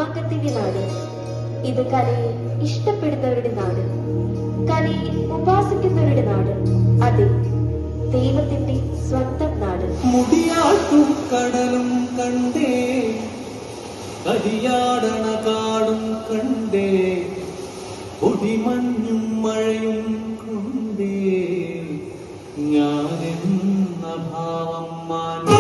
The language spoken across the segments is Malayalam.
മാമാങ്കത്തിന്റെ നാട്. ഇത് കലയെ ഇഷ്ടപ്പെടുന്നവരുടെ നാട്, കലയെ ഉപാസിക്കുന്നവരുടെ നാട്. അതെ, ദൈവത്തിന്റെ സ്വന്തം നാട്. മുടിയാട്ടും കടലും കണ്ടേ, കരിയാടണ കാടും കണ്ടേ, പൊടിമഞ്ഞും മഴയും കൊണ്ടേ ഞാനെന്ന ഭാവം മാറ്റി.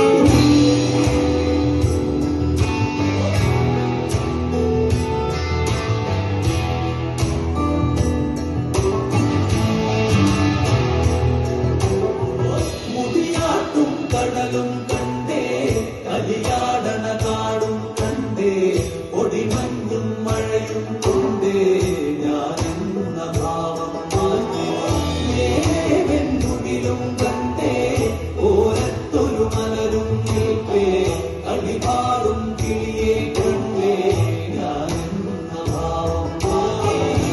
മുടിയാട്ടും കടലും കണ്ടേ, കരിയാടണ കാടും കണ്ടേ, പൊടിമഞ്ഞും മഴയും കൊണ്ടേ ഞാനെന്ന ഭാവം മാറ്റി. വെൺമുകിലും കണ്ടേ, ഓരത്തൊരു മലരും നിൽപ്പേ, കളിപാടും കിളിയെ കണ്ടേ ഞാനെന്ന ഭാവം മാറ്റി.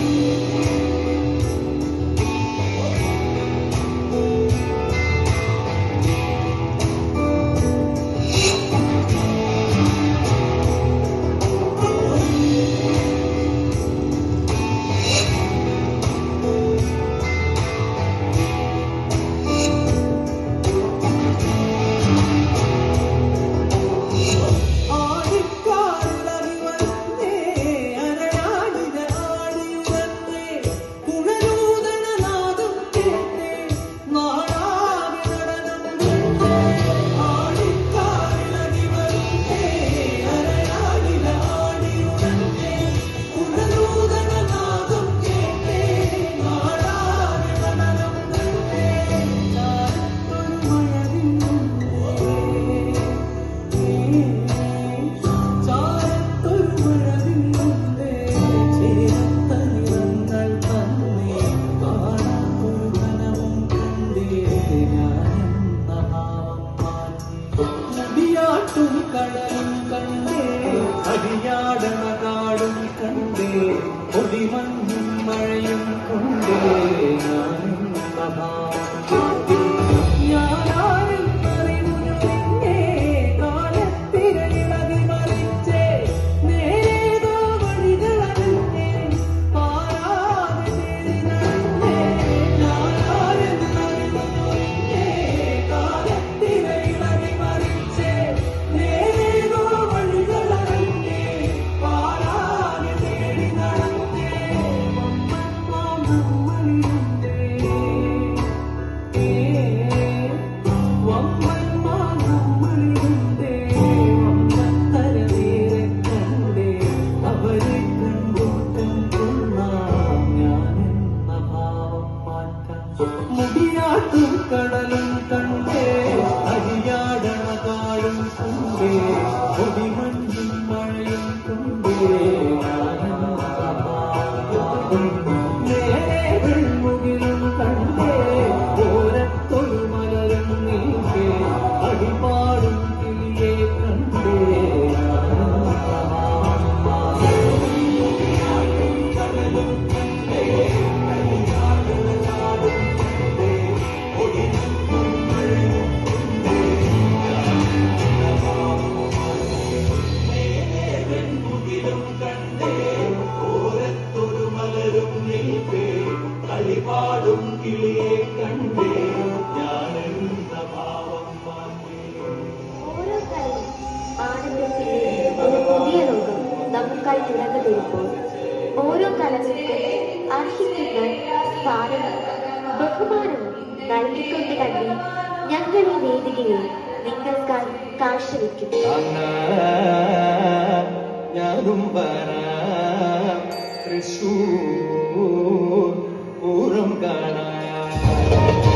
മുടിയാട്ടും കടലും കണ്ടേ, കരിയാടണ കാടും കണ്ടേ, പൊടിമഞ്ഞും മഴയും കൊണ്ടേ ഞാനെന്ന ഭാവം. ഞാനാരും അറിവുന്നില്ലേ, കാലത്തിരയിളകി മറിച്ചേ, നേരേതോ വഴികളറിഞ്ഞേ, പാരാതെ തേടി നടന്നേ. ഞാനാരും അറിവുന്നില്ലേ, കാലത്തിരയിളകി മറിച്ചേ, നേരേതോ വഴികളറിഞ്ഞേ, പാരാതെ തേടി നടന്നേ. മുടിയാട്ടും കടലും കണ്ടേ, കരിയാടണ കാടും കണ്ടേ, പൊടിമഞ്ഞും മഴയും കൊണ്ടേ നേരെ വെൺമുകിലും കണ്ടേ, ഓരത്തൊരു മലരും നീക്കേ, അടിപാടും കിളിയെ കണ്ടേ കടലും കണ്ടേ, കളിപാടും കിളിയെ കണ്ടേ ഞാനെന്ന ഭാവം മാറ്റി. ഓരോ കലയും ആനന്ദത്തിന്റെ ഒരു പുതിയ ലോകം നമുക്കായി തുറന്നു തരുമ്പോൾ, ഓരോ കലകൾക്കും അർഹിക്കുന്ന സ്ഥാനവും ബഹുമാനവും നൽകിക്കൊണ്ട് തന്നെ ഞങ്ങൾ ഈ വേദികയെ നിങ്ങൾക്കായി കാഴ്ചവെക്കും. ഞാനും വരാം തൃശ്ശൂർ പൂരം കാണാൻ.